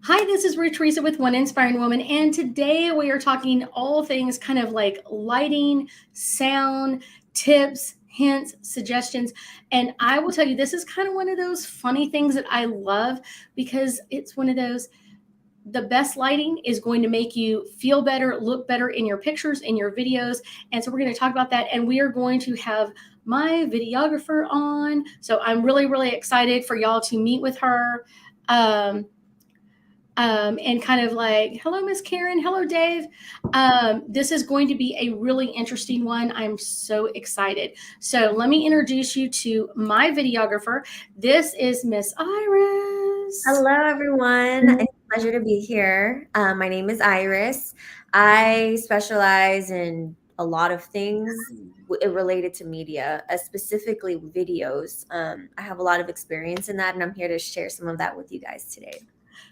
Hi, this is Ruth Theresa with One Inspiring Woman, and today we are talking all things kind of like lighting, sound, tips, hints, suggestions. And I will tell you, this is kind of one of those funny things that I love because it's one of those the best lighting is going to make you feel better, look better in your pictures, in your videos. And so we're going to talk about that. And we are going to have my videographer on. So I'm really, really excited for y'all to meet with her. Um, and kind of like, hello, Miss Karen. Hello, Dave. This is going to be a really interesting one. I'm so excited. So let me introduce you to my videographer. This is Miss Iris. Hello, everyone. It's a pleasure to be here. My name is Iris. I specialize in a lot of things related to media, specifically videos. I have a lot of experience in that, and I'm here to share some of that with you guys today.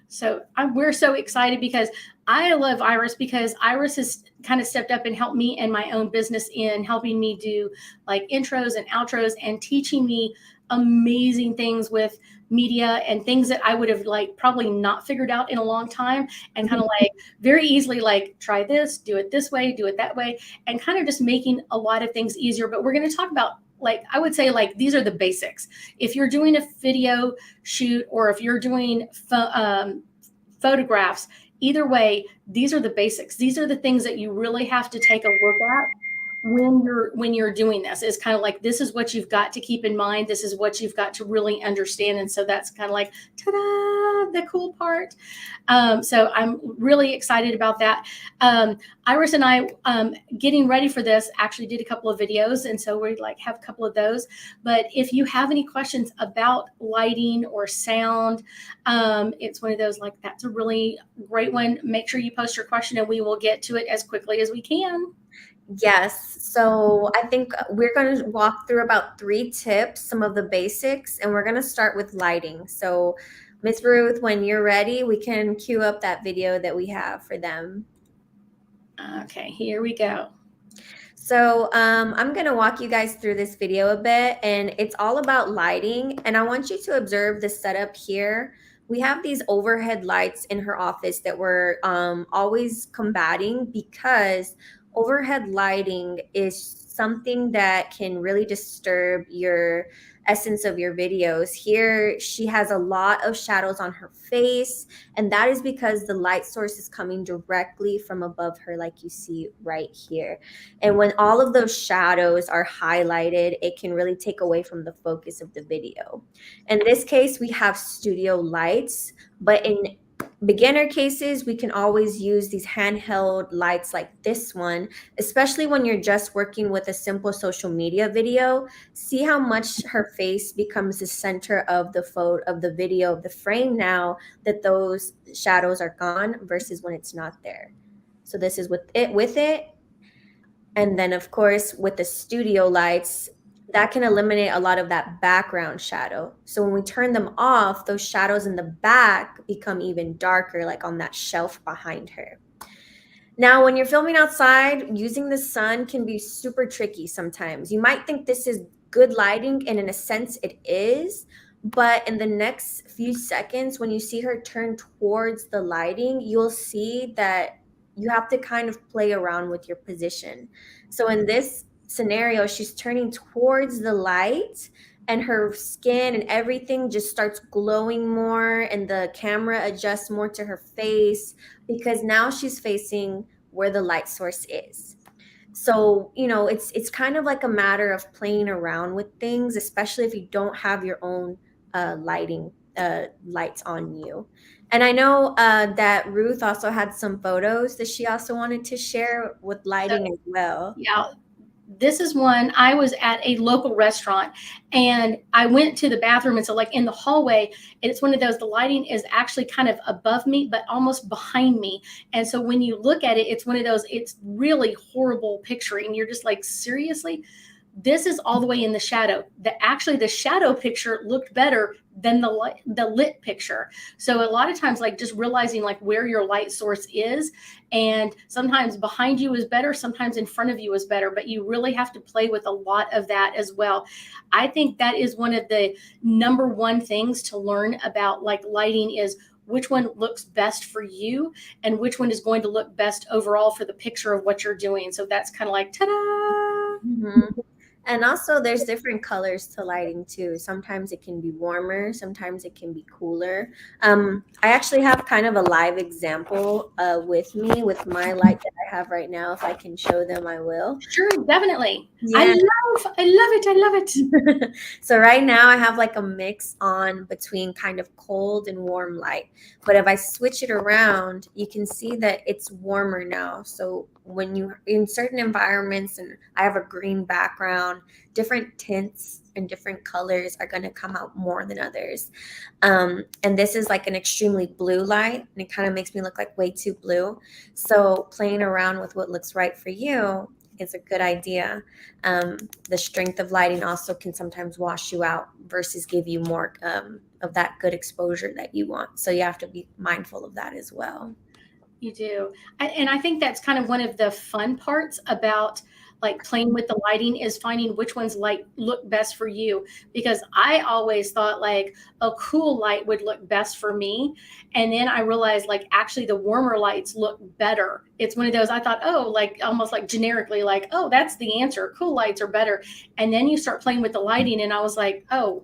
So we're so excited because I love Iris because Iris has kind of stepped up and helped me in my own business in helping me do like intros and outros and teaching me amazing things with media and things that I would have like probably not figured out in a long time and kind of like very easily like try this, do it this way, do it that way, and kind of just making a lot of things easier. But we're going to talk about like I would say like these are the basics. If you're doing a video shoot or if you're doing photographs, either way, these are the basics. These are the things that you really have to take a look at when you're doing this. Is kind of like this is what you've got to keep in mind. This is what you've got to really understand. And so that's kind of like ta-da, the cool part. So I'm really excited about that. Iris and I, getting ready for this, actually did a couple of videos, and so we like have a couple of those. But if you have any questions about lighting or sound, it's one of those like that's a really great one. Make sure you post your question, and we will get to it as quickly as we can. Yes. So I think we're going to walk through about 3 tips, some of the basics, and we're going to start with lighting. So, Miss Ruth, when you're ready, we can cue up that video that we have for them. Okay, here we go. So I'm going to walk you guys through this video a bit, and it's all about lighting. And I want you to observe the setup here. We have these overhead lights in her office that we're always combating because overhead lighting is something that can really disturb your essence of your videos. Here, she has a lot of shadows on her face, and that is because the light source is coming directly from above her, like you see right here. And when all of those shadows are highlighted, it can really take away from the focus of the video. In this case, we have studio lights, but in beginner cases, we can always use these handheld lights like this one, especially when you're just working with a simple social media video. See how much her face becomes the center of the photo of the video of the frame now that those shadows are gone versus when it's not there. So this is with it. And then, of course, with the studio lights, that can eliminate a lot of that background shadow. So when we turn them off, those shadows in the back become even darker, like on that shelf behind her. Now, when you're filming outside, using the sun can be super tricky sometimes. You might think this is good lighting, and in a sense, it is. But in the next few seconds, when you see her turn towards the lighting, you'll see that you have to kind of play around with your position. So in this scenario, she's turning towards the light, and her skin and everything just starts glowing more, and the camera adjusts more to her face because now she's facing where the light source is. So, it's kind of like a matter of playing around with things, especially if you don't have your own lighting lights on you. And I know that Ruth also had some photos that she also wanted to share with So lighting as well. yeah, this is one. I was at a local restaurant and I went to the bathroom. And so, like in the hallway, and it's one of those, the lighting is actually kind of above me, but almost behind me. And so, when you look at it, it's one of those, it's really horrible picturing. You're just like, seriously? This is all the way in the shadow. The shadow picture looked better than the lit picture. So a lot of times, like just realizing like where your light source is, and sometimes behind you is better, sometimes in front of you is better, but you really have to play with a lot of that as well. I think that is one of the number one things to learn about like lighting is which one looks best for you and which one is going to look best overall for the picture of what you're doing. So that's kind of like, ta-da. Mhm. And also, there's different colors to lighting too. Sometimes it can be warmer, sometimes it can be cooler. I actually have kind of a live example with me with my light that I have right now. If I can show them, I will. Sure, definitely. Yeah. I love it. I love it. So right now I have like a mix on between kind of cold and warm light. But if I switch it around, you can see that it's warmer now. So when you in certain environments, and I have a green background, different tints and different colors are going to come out more than others. And this is like an extremely blue light, and it kind of makes me look like way too blue. So playing around with what looks right for you is a good idea. The strength of lighting also can sometimes wash you out versus give you more of that good exposure that you want. So you have to be mindful of that as well. You do. And I think that's kind of one of the fun parts about like playing with the lighting is finding which ones like look best for you, because I always thought like a cool light would look best for me, and then I realized like actually the warmer lights look better. It's one of those I thought, oh, like almost like generically like, oh, that's the answer, cool lights are better. And then you start playing with the lighting and I was like, oh,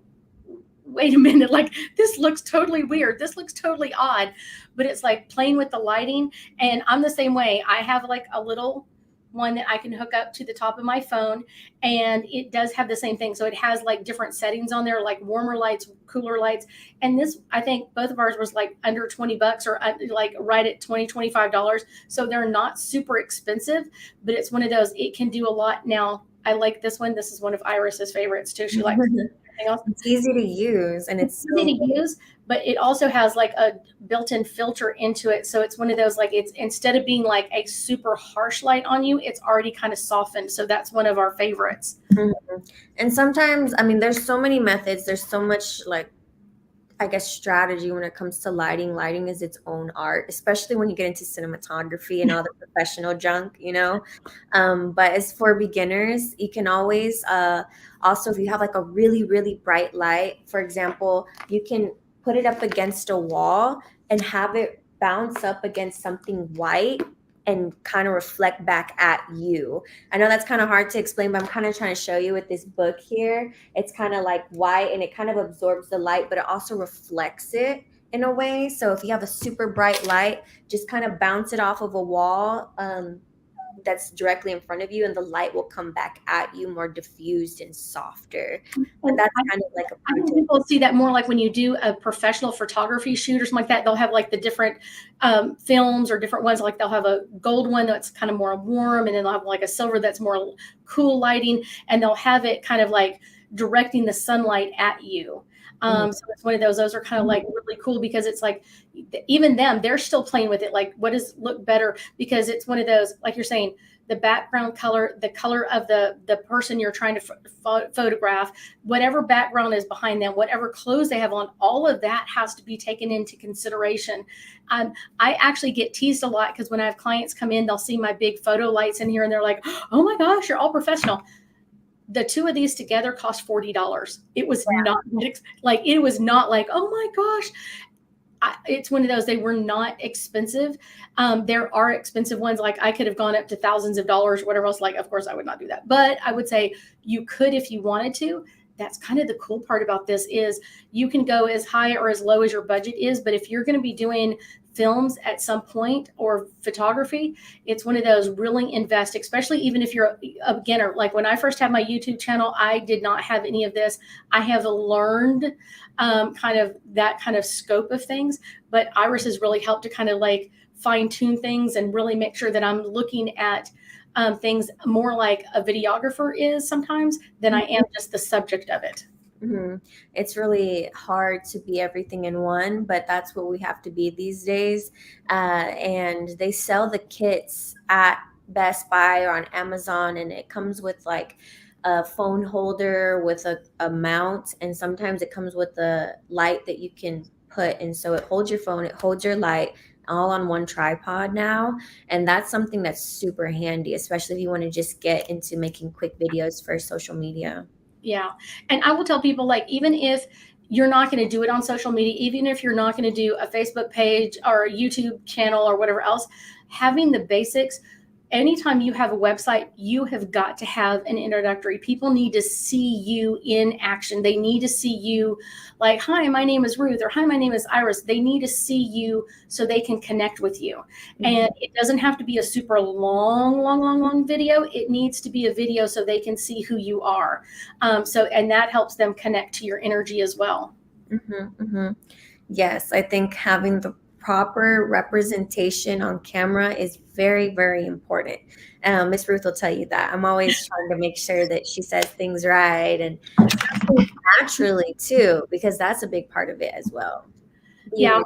wait a minute, like this looks totally weird, this looks totally odd. But it's like playing with the lighting. And I'm the same way. I have like a little one that I can hook up to the top of my phone, and it does have the same thing. So it has like different settings on there, like warmer lights, cooler lights. And this, I think both of ours was like under 20 bucks or like right at $25. So they're not super expensive, but it's one of those, it can do a lot. Now I like this one. This is one of Iris's favorites too. She likes everything else. It's easy to use, and it's Easy to use, but it also has like a built-in filter into it. So it's one of those, like, it's instead of being like a super harsh light on you, it's already kind of softened. So that's one of our favorites. And sometimes, I mean, there's so many methods. There's so much like, I guess, strategy when it comes to lighting. Lighting is its own art, especially when you get into cinematography and all the professional junk, you know. But as for beginners, you can always also, if you have like a really, really bright light, for example, you can put it up against a wall and have it bounce up against something white and kind of reflect back at you. I know that's kind of hard to explain, but I'm kind of trying to show you with this book here. It's kind of like white and it kind of absorbs the light, but it also reflects it in a way. So if you have a super bright light, just kind of bounce it off of a wall that's directly in front of you, and the light will come back at you more diffused and softer. But that's kind of like I think people see that more like when you do a professional photography shoot or something like that. They'll have like the different films or different ones. Like they'll have a gold one that's kind of more warm, and then they'll have like a silver that's more cool lighting, and they'll have it kind of like directing the sunlight at you. So it's one of those are kind of like really cool, because it's like even them, they're still playing with it. Like, what does look better? Because it's one of those, like you're saying, the background color, the color of the person you're trying to photograph, whatever background is behind them, whatever clothes they have on, all of that has to be taken into consideration. I actually get teased a lot because when I have clients come in, they'll see my big photo lights in here and they're like, oh my gosh, you're all professional. The two of these together cost $40. It was not like, it was not like, oh my gosh. It's one of those, they were not expensive. There are expensive ones. Like I could have gone up to thousands of dollars, whatever else. Like, of course I would not do that, but I would say you could, if you wanted to. That's kind of the cool part about this is you can go as high or as low as your budget is. But if you're going to be doing films at some point or photography, it's one of those really invest, especially even if you're a beginner. Like when I first had my YouTube channel, I did not have any of this. I have learned kind of that kind of scope of things, but Iris has really helped to kind of like fine tune things and really make sure that I'm looking at things more like a videographer is sometimes than I am just the subject of it. It's really hard to be everything in one, but that's what we have to be these days. And they sell the kits at Best Buy or on Amazon, and it comes with like a phone holder with a mount, and sometimes it comes with a light that you can put, and so it holds your phone, it holds your light all on one tripod now. And that's something that's super handy, especially if you want to just get into making quick videos for social media. Yeah. And I will tell people, like, even if you're not going to do it on social media, even if you're not going to do a Facebook page or a YouTube channel or whatever else, having the basics. Anytime you have a website, you have got to have an introductory. People need to see you in action. They need to see you like, hi, my name is Ruth, or hi, my name is Iris. They need to see you so they can connect with you. Mm-hmm. And it doesn't have to be a super long video. It needs to be a video so they can see who you are. And that helps them connect to your energy as well. Mm-hmm, mm-hmm. Yes, I think having the proper representation on camera is very, very important. Miss Ruth will tell you that. I'm always trying to make sure that she says things right and naturally too, because that's a big part of it as well. Yeah.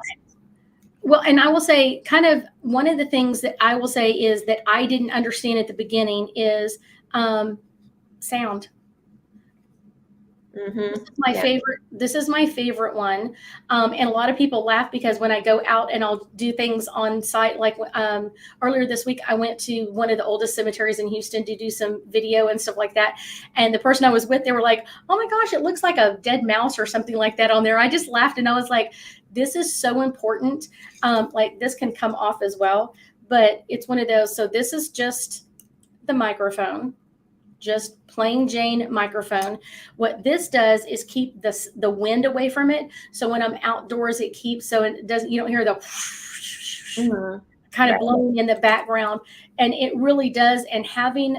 Well, and I will say kind of one of the things that I will say is that I didn't understand at the beginning is sound. Mm-hmm. This is my favorite. This is my favorite one. And a lot of people laugh because when I go out and I'll do things on site, like earlier this week, I went to one of the oldest cemeteries in Houston to do some video and stuff like that. And the person I was with, they were like, oh my gosh, it looks like a dead mouse or something like that on there. I just laughed and I was like, this is so important. Like this can come off as well, but it's one of those. So this is just the microphone. Just plain Jane microphone. What this does is keep the wind away from it. So when I'm outdoors, it keeps so it doesn't, you don't hear the kind of blowing in the background. And it really does. And having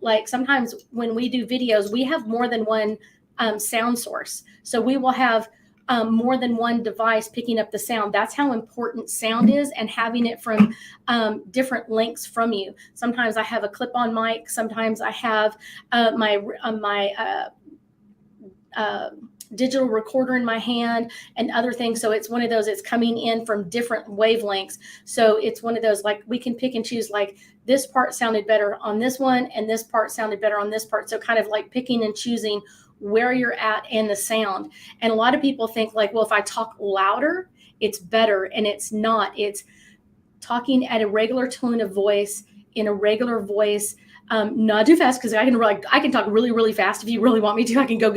like sometimes when we do videos, we have more than one sound source. So we will have more than one device picking up the sound. That's how important sound is, and having it from different lengths from you. Sometimes I have a clip-on mic. Sometimes I have my digital recorder in my hand and other things. So it's one of those, it's coming in from different wavelengths. So it's one of those, like we can pick and choose, like this part sounded better on this one and this part sounded better on this part. So kind of like picking and choosing where you're at and the sound. And a lot of people think like, well, if I talk louder, it's better. And it's not. It's talking at a regular tone of voice, in a regular voice, not too fast, because I can talk really, really fast. If you really want me to, I can go.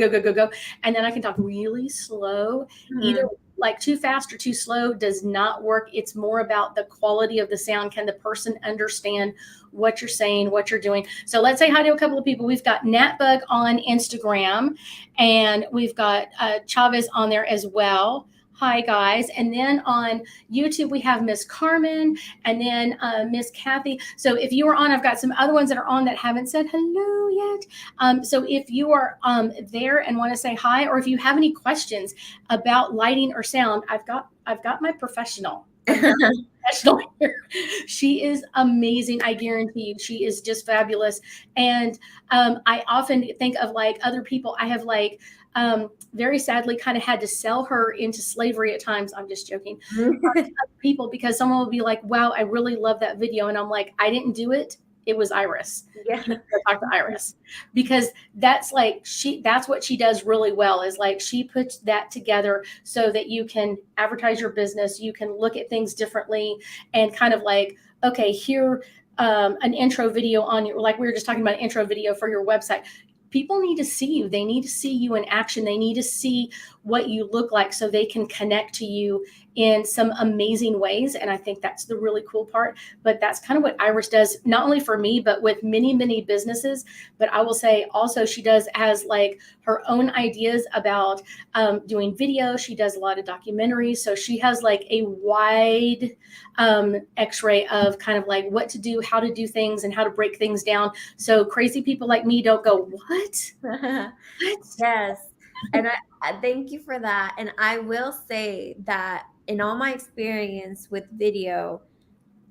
And then I can talk really slow. Either like too fast or too slow does not work. It's more about the quality of the sound. Can the person understand what you're saying, what you're doing? So let's say hi to a couple of people. We've got Natbug on Instagram, and we've got Chavez on there as well. Hi, guys. And then on YouTube, we have Miss Carmen and then Miss Kathy. So if you are on, I've got some other ones that are on that haven't said hello yet. So if you are there and want to say hi, or if you have any questions about lighting or sound, I've got my professional. Here. She is amazing. I guarantee you, she is just fabulous. And I often think of like other people. I have like very sadly kind of had to sell her into slavery at times. I'm just joking. People, because someone will be like, wow, I really love that video. And I'm like, I didn't do it. It was Iris. Yeah. Talk to Iris, because that's like that's what she does really well, is like she puts that together so that you can advertise your business, you can look at things differently, and kind of like, okay, here an intro video on you, like we were just talking about, an intro video for your website. People need to see you. They need to see you in action. They need to see what you look like so they can connect to you in some amazing ways. And I think that's the really cool part. But that's kind of what Iris does, not only for me, but with many, many businesses. But I will say also she has like her own ideas about doing video. She does a lot of documentaries. So she has like a wide x-ray of kind of like what to do, how to do things, and how to break things down. So crazy people like me don't go, what? What? Yes. And I thank you for that. And I will say that in all my experience with video,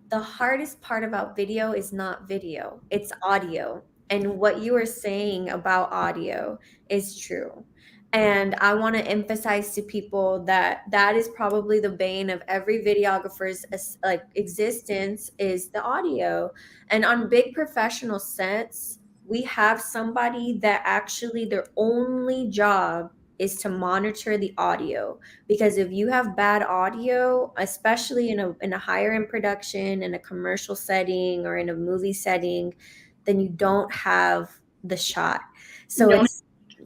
the hardest part about video is not video, it's audio. And what you were saying about audio is true. And I want to emphasize to people that that is probably the bane of every videographer's like existence, is the audio. And on big professional sets, we have somebody that actually their only job is to monitor the audio, because if you have bad audio, especially in a higher end production, in a commercial setting or in a movie setting, then you don't have the shot. So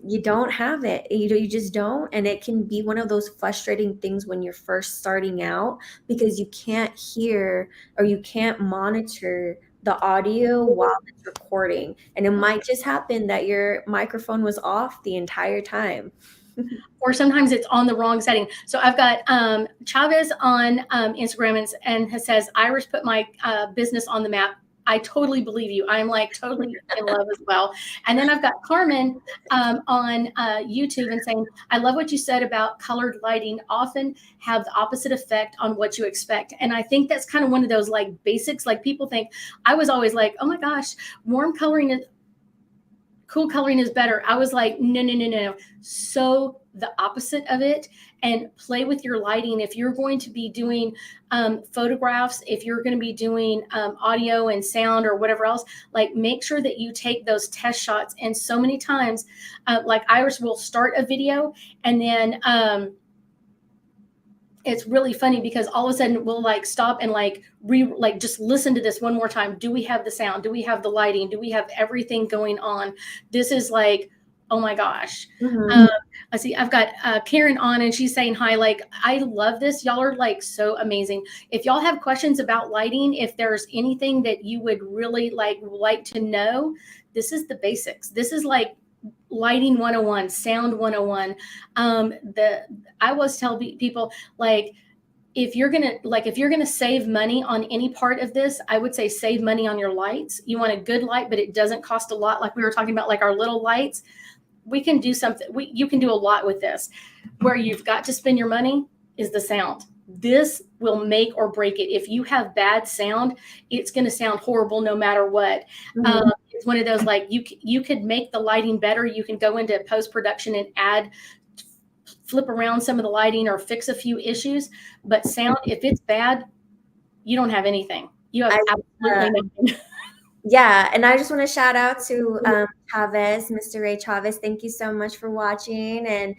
you don't have it. You just don't. And it can be one of those frustrating things when you're first starting out because you can't hear or you can't monitor the audio while it's recording. And it might just happen that your microphone was off the entire time. Or sometimes it's on the wrong setting. So I've got Chavez on Instagram and says, Iris put my business on the map. I totally believe you. I'm like totally in love as well. And then I've got Carmen on YouTube and saying, I love what you said about colored lighting often have the opposite effect on what you expect. And I think that's kind of one of those like basics. Like people think, I was always like, oh my gosh, warm coloring is cool, coloring is better. I was like, no, no, no, no. So the opposite of it, and play with your lighting. If you're going to be doing photographs, if you're going to be doing audio and sound or whatever else, like make sure that you take those test shots. And so many times, like Iris will start a video and then it's really funny because all of a sudden we'll like stop and like just listen to this one more time. Do we have the sound? Do we have the lighting? Do we have everything going on? This is like, oh my gosh. Mhm. I see I've got Karen on and she's saying hi. Like, I love this. Y'all are like so amazing. If y'all have questions about lighting, if there's anything that you would really like to know, this is the basics. This is like lighting 101, sound 101. I always tell people, like, if you're gonna save money on any part of this, I would say save money on your lights. You want a good light, but it doesn't cost a lot. Like we were talking about, like our little lights. We can do something. You can do a lot with this. Where you've got to spend your money is the sound. This will make or break it. If you have bad sound, it's going to sound horrible no matter what. Mhm. It's one of those, like, you could make the lighting better. You can go into post production and flip around some of the lighting or fix a few issues. But sound, if it's bad, you don't have anything. You have I absolutely nothing. Yeah, and I just want to shout out to Chavez, Mr. Ray Chavez. Thank you so much for watching and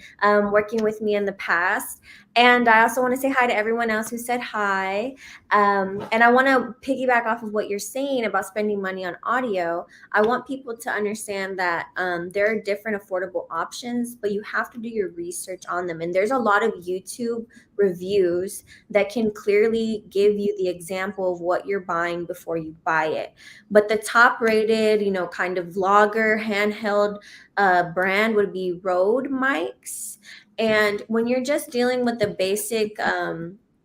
working with me in the past. And I also want to say hi to everyone else who said hi. And I want to piggyback off of what you're saying about spending money on audio. I want people to understand that there are different affordable options, but you have to do your research on them. And there's a lot of YouTube reviews that can clearly give you the example of what you're buying before you buy it. But the top rated, kind of vlogger handheld brand would be Rode mics. And when you're just dealing with the basic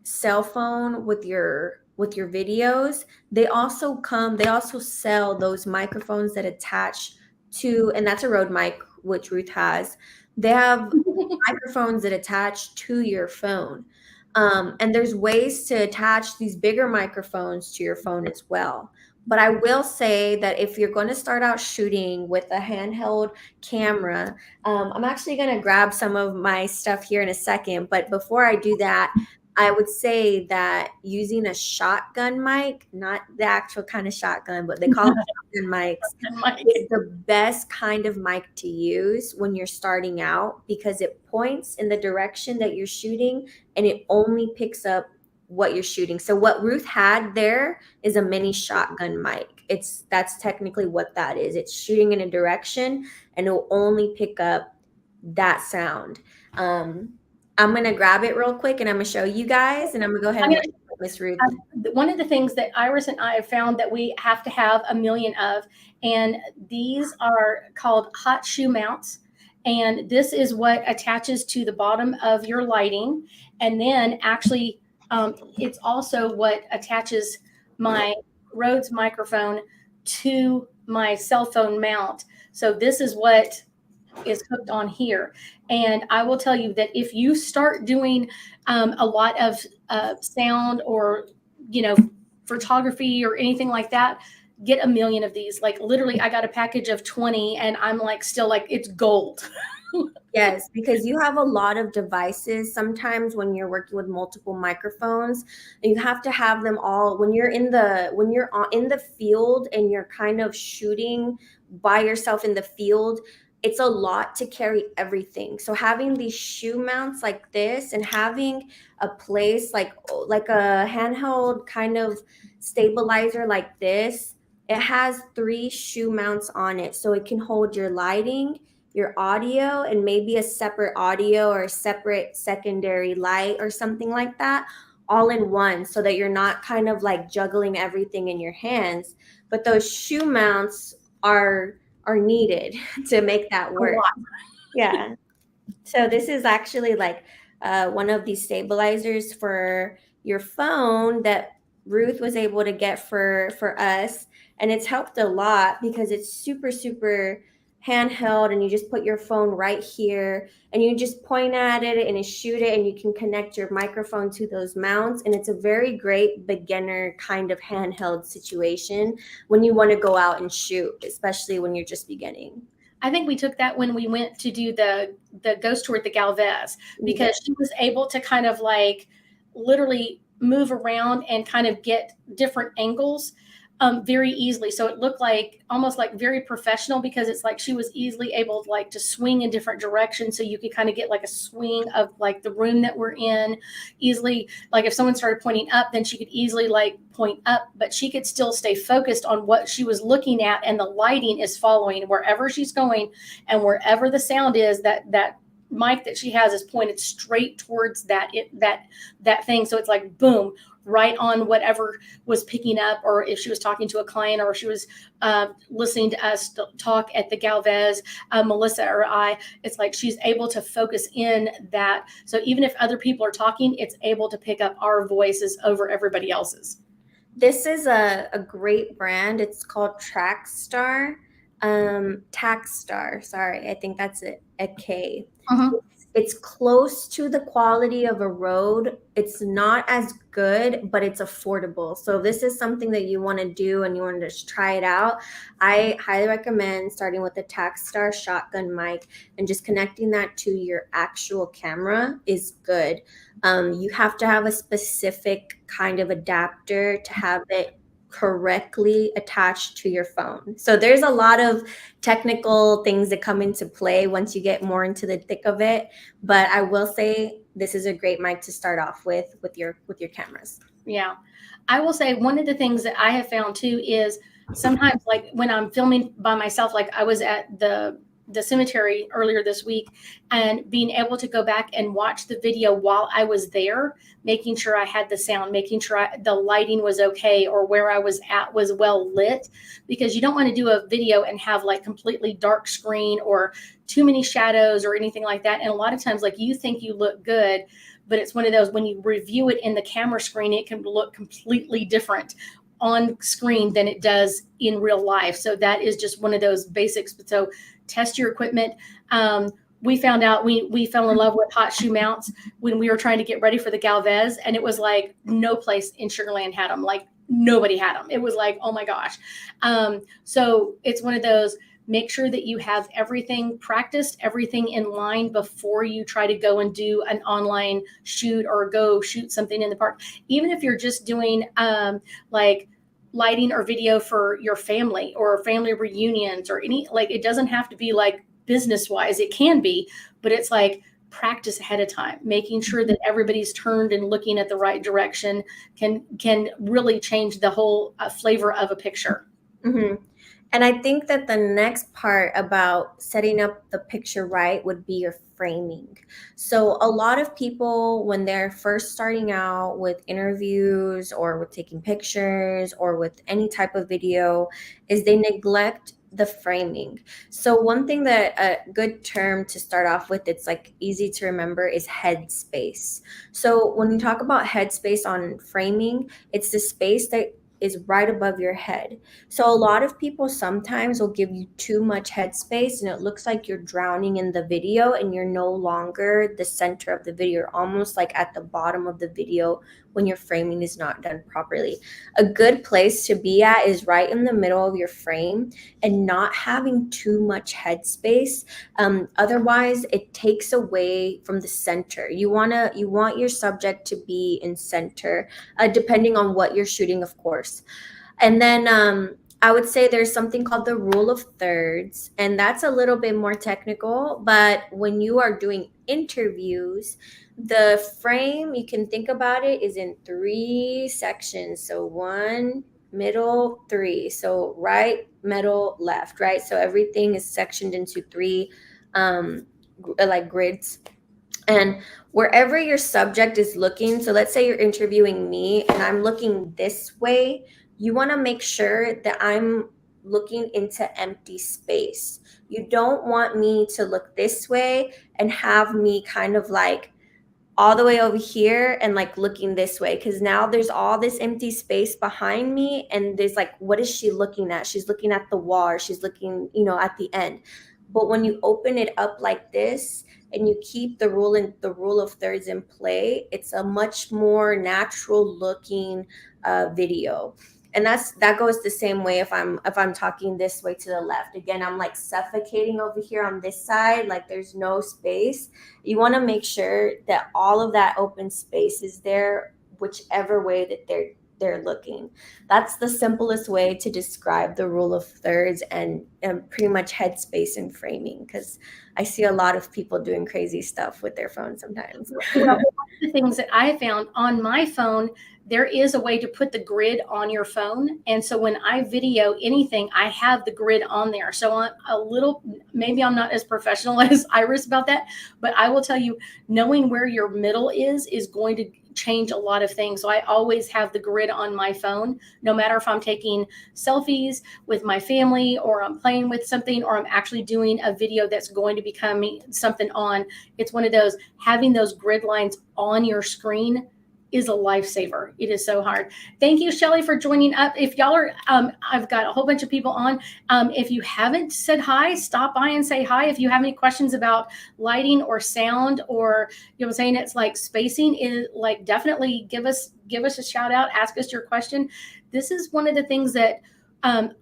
cell phone with your videos, they also sell those microphones that attach to, and that's a Rode mic, which Ruth has. They have microphones that attach to your phone. And there's ways to attach these bigger microphones to your phone as well. But I will say that if you're going to start out shooting with a handheld camera, I'm actually going to grab some of my stuff here in a second. But before I do that, I would say that using a shotgun mic, not the actual kind of shotgun, but they call it shotgun mics, is the best kind of mic to use when you're starting out because it points in the direction that you're shooting and it only picks up what you're shooting. So what Ruth had there is a mini shotgun mic. That's technically what that is. It's shooting in a direction and it will only pick up that sound. I'm gonna grab it real quick and I'm gonna show you guys and I'm gonna go ahead and let Miss Ruth. One of the things that Iris and I have found that we have to have a million of, and these are called hot shoe mounts. And this is what attaches to the bottom of your lighting. And then actually, it's also what attaches my Rhodes microphone to my cell phone mount. So this is what is hooked on here. And I will tell you that if you start doing a lot of sound or, photography or anything like that, get a million of these. Like literally, I got a package of 20 and I'm like, still like, it's gold. Yes, because you have a lot of devices. Sometimes when you're working with multiple microphones, you have to have them all when you're in the field and you're kind of shooting by yourself in the field, it's a lot to carry everything. So having these shoe mounts like this and having a place like a handheld kind of stabilizer like this, it has 3 shoe mounts on it so it can hold your lighting, your audio and maybe a separate audio or a separate secondary light or something like that all in one, so that you're not kind of like juggling everything in your hands. But those shoe mounts are needed to make that A work. lot. Yeah. So this is actually like one of these stabilizers for your phone that Ruth was able to get for us, and it's helped a lot because it's super handheld, and you just put your phone right here and you just point at it and you shoot it, and you can connect your microphone to those mounts, and it's a very great beginner kind of handheld situation when you want to go out and shoot, especially when you're just beginning. I think we took that when we went to do the ghost tour at the Galvez, Yeah. because she was able to kind of like literally move around and kind of get different angles very easily. So it looked like almost like very professional, because it's like she was easily able to like to swing in different directions. So you could kind of get like a swing of like the room that we're in easily. Like if someone started pointing up, then she could easily like point up, but she could still stay focused on what she was looking at, and the lighting is following wherever she's going, and wherever the sound is, that mic that she has is pointed straight towards that thing. So it's like boom, right on whatever was picking up, or if she was talking to a client, or if she was listening to us talk at the Galvez, Melissa or I, it's like she's able to focus in that. So even if other people are talking, it's able to pick up our voices over everybody else's. This is a great brand. It's called Trackstar. Tackstar. Sorry, I think that's a K. Mhm. It's close to the quality of a Rode. It's not as good, but it's affordable. So if this is something that you want to do and you want to just try it out, I highly recommend starting with the Tackstar shotgun mic, and just connecting that to your actual camera is good. You have to have a specific kind of adapter to have it correctly attached to your phone. So there's a lot of technical things that come into play once you get more into the thick of it. But I will say this is a great mic to start off with your cameras. Yeah. I will say one of the things that I have found too is sometimes like when I'm filming by myself, like I was at the cemetery earlier this week, and being able to go back and watch the video while I was there, making sure I had the sound, making sure the lighting was okay, or where I was at was well lit, because you don't want to do a video and have like completely dark screen or too many shadows or anything like that. And a lot of times like you think you look good, but it's one of those, when you review it in the camera screen, it can look completely different on screen than it does in real life. So that is just one of those basics. So test your equipment. We found out we fell in love with hot shoe mounts when we were trying to get ready for the Galvez, and it was like no place in Sugarland had them. Like nobody had them. It was like, oh my gosh. So it's one of those, make sure that you have everything practiced, everything in line before you try to go and do an online shoot or go shoot something in the park. Even if you're just doing like lighting or video for your family or family reunions or any, like it doesn't have to be like business wise, it can be, but it's like practice ahead of time, making sure that everybody's turned and looking at the right direction can really change the whole flavor of a picture. Mm-hmm. And I think that the next part about setting up the picture right would be your framing. So, a lot of people, when they're first starting out with interviews or with taking pictures or with any type of video, is they neglect the framing. So, one thing that a good term to start off with, it's like easy to remember, is headspace. So, when you talk about headspace on framing, it's the space that is right above your head. So a lot of people sometimes will give you too much headspace, and it looks like you're drowning in the video and you're no longer the center of the video. You're almost like at the bottom of the video when your framing is not done properly. A good place to be at is right in the middle of your frame and not having too much headspace. Otherwise, it takes away from the center. You want your subject to be in center, depending on what you're shooting, of course. And then I would say there's something called the rule of thirds, and that's a little bit more technical. But when you are doing interviews, the frame, you can think about it, is in three sections. So one, middle, three. So right, middle, left, right? So everything is sectioned into three like grids. And wherever your subject is looking, so let's say you're interviewing me and I'm looking this way, you want to make sure that I'm looking into empty space. You don't want me to look this way and have me kind of like all the way over here and like looking this way, because now there's all this empty space behind me and there's like, what is she looking at? She's looking at the wall, or she's looking, at the end. But when you open it up like this and you keep the rule of thirds in play, it's a much more natural looking video. And that goes the same way if I'm talking this way to the left. Again, I'm like suffocating over here on this side, like there's no space. You want to make sure that all of that open space is there, whichever way that they're looking. That's the simplest way to describe the rule of thirds and pretty much headspace and framing, because I see a lot of people doing crazy stuff with their phone sometimes. Well, one of the things that I found on my phone, there is a way to put the grid on your phone. And so when I video anything, I have the grid on there. So I'm a little, maybe I'm not as professional as Iris about that, but I will tell you, knowing where your middle is going to change a lot of things. So I always have the grid on my phone, no matter if I'm taking selfies with my family or I'm playing with something or I'm actually doing a video that's going to become something on. It's one of those, having those grid lines on your screen is a lifesaver. It is so hard. Thank you, Shelly, for joining up. If y'all are, I've got a whole bunch of people on. If you haven't said hi, stop by and say hi. If you have any questions about lighting or sound, or I'm saying, it's like spacing, is like, definitely give us a shout out, ask us your question. This is one of the things that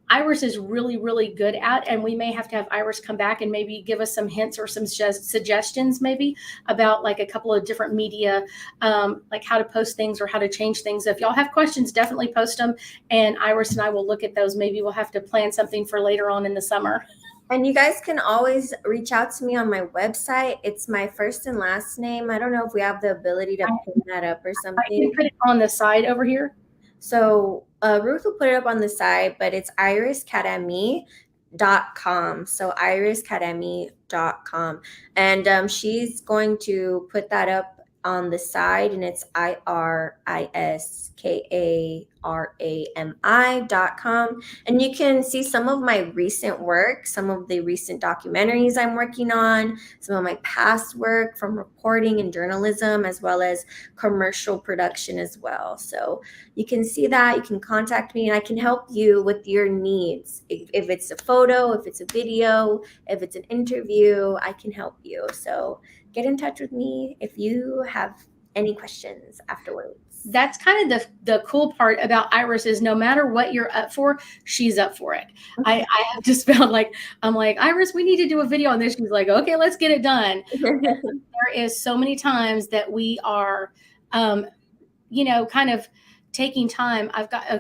Iris is really, really good at, and we may have to have Iris come back and maybe give us some hints or some suggestions maybe about like a couple of different media, like how to post things or how to change things. If y'all have questions, definitely post them, and Iris and I will look at those. Maybe we'll have to plan something for later on in the summer. And you guys can always reach out to me on my website. It's my first and last name. I don't know if we have the ability to pin that up or something. I can put it on the side over here. So Ruth will put it up on the side, but it's iriscademy.com. So iriscademy.com. And she's going to put that up on the side, and it's iriskarami.com. And you can see some of my recent work, some of the recent documentaries I'm working on, some of my past work from reporting and journalism, as well as commercial production as well. So you can see that. You can contact me and I can help you with your needs. If it's a photo, if it's a video, if it's an interview, I can help you. So get in touch with me if you have any questions afterwards. That's kind of the cool part about Iris, is no matter what you're up for, she's up for it. I have just found, like, I'm like, Iris, we need to do a video on this. She's like, okay, let's get it done. There is so many times that we are, kind of taking time.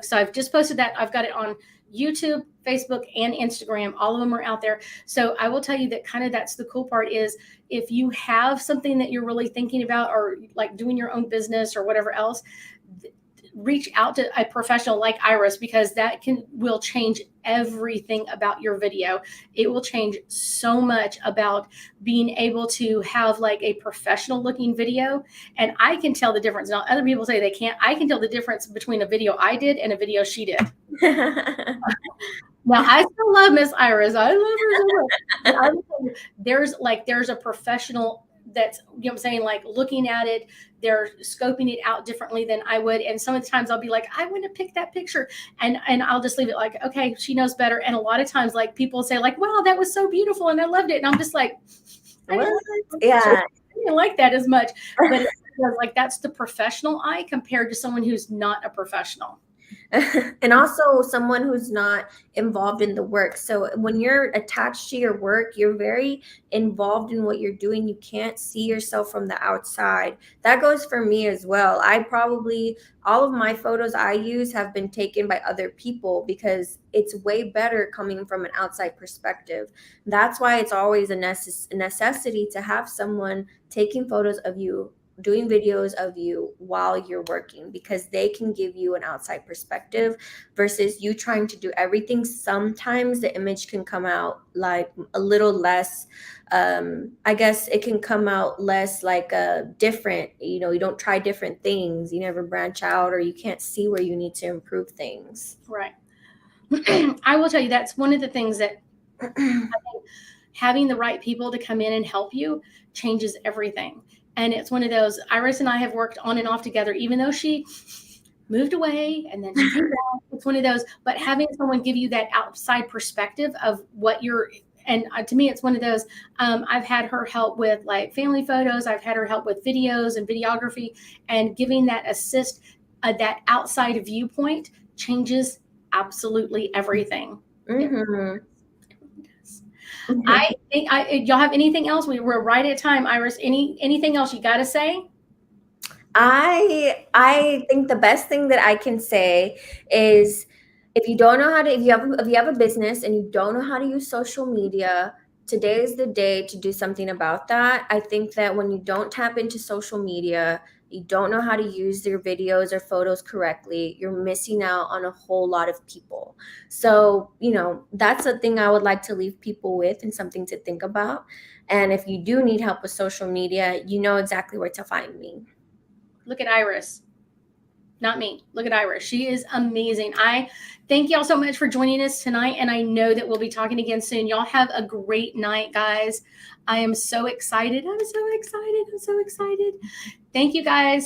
So I've just posted that. I've got it on YouTube, Facebook, and Instagram. All of them are out there. So I will tell you that kind of that's the cool part, is if you have something that you're really thinking about, or like doing your own business or whatever else, reach out to a professional like Iris, because that will change everything about your video. It will change so much about being able to have like a professional looking video. And I can tell the difference. Now, other people say they can't. I can tell the difference between a video I did and a video she did. Now, I still love Miss Iris. I love her so much. There's a professional that's, like looking at it, they're scoping it out differently than I would. And some of the times I'll be like, I want to pick that picture, and I'll just leave it like, okay, she knows better. And a lot of times, like, people say like, wow, that was so beautiful and I loved it. And I'm just like, I didn't like that as much. But it's like, that's the professional eye compared to someone who's not a professional. And also someone who's not involved in the work. So when you're attached to your work, you're very involved in what you're doing. You can't see yourself from the outside. That goes for me as well. All of my photos I use have been taken by other people, because it's way better coming from an outside perspective. That's why it's always a necessity to have someone taking photos of you doing videos of you while you're working, because they can give you an outside perspective versus you trying to do everything. Sometimes the image can come out like a little less, I guess it can come out less like different. You don't try different things, you never branch out, or you can't see where you need to improve things. Right. I will tell you, that's one of the things that I think having the right people to come in and help you changes everything. And it's one of those, Iris and I have worked on and off together, even though she moved away and then she came back. It's one of those, but having someone give you that outside perspective of what you're, and to me, it's one of those. I've had her help with like family photos. I've had her help with videos and videography, and giving that assist, that outside viewpoint changes absolutely everything. Mm-hmm. I think y'all have anything else? We're right at time, Iris. Anything else you got to say? I think the best thing that I can say is, if you don't know how to, if you have a business and you don't know how to use social media, today is the day to do something about that. I think that when you don't tap into social media, you don't know how to use your videos or photos correctly, you're missing out on a whole lot of people. So, that's a thing I would like to leave people with and something to think about. And if you do need help with social media, you know exactly where to find me. Look at Iris. Not me. Look at Iris. She is amazing. I thank y'all so much for joining us tonight. And I know that we'll be talking again soon. Y'all have a great night, guys. I am so excited. I'm so excited. I'm so excited. Thank you, guys.